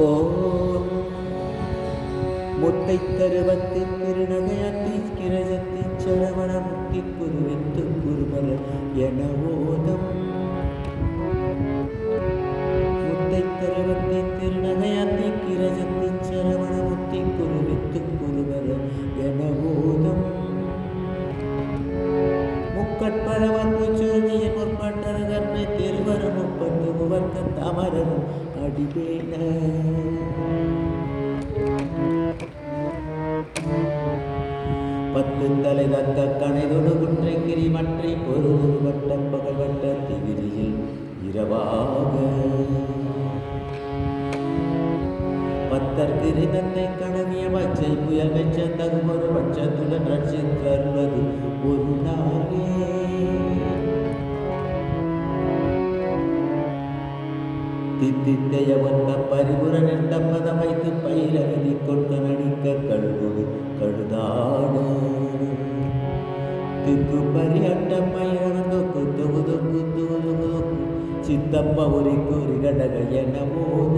ஓ முத்தை தருவத்து திருநகையத்தி கிரஜத்தி சரவண முக்தி குருவித்து குருபல என ஓதம் முத்தை தருவத்தி திருநகையத்தி கிரஜத்தி சரவண முக்தி குருவித்து குருபல என ஓதம் முக்கட்பரவன்பு சுருதிய முற்பட்டர கற்பை திருவர முப்பட்டு முவர்க்க தமரரும் அடிபேன பத்து தலை தத்த கணைதொடு குற்றைக்கிரி மற்றை பொருள் வட்ட பகல் வட்ட திகிரியில் இரவாக பத்தற்கிரி தன்னை கடமிய பச்சை புயல் வெச்ச தகுமொரு பட்சத்துடன் ரட்சித்தருவது ஒரு நாளே தித்தித்தைய வந்த பரிபுர நின்ற பதம் வைத்து பயிர விதி கொண்டு நடிக்க கழுகுடு கழுதாடு திக்கு பரியட்ட பயிரவன் தொக்கு தொகு தொக்கு தொகு தொகு சித்தப்ப ஒரு கூறி கடக என போத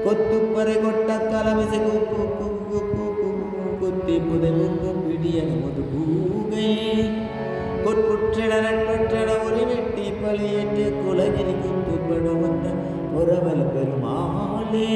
கொத்துப்பறை கொட்ட கலமிசை குத்தி புதைவுக்கும் பிடியன முது பூகை கொட்புற்றட நட்பற்றட ஒரு வெட்டி பழியேற்று குலகிரி குத்துப்பட வந்த புறவல் பெருமாளே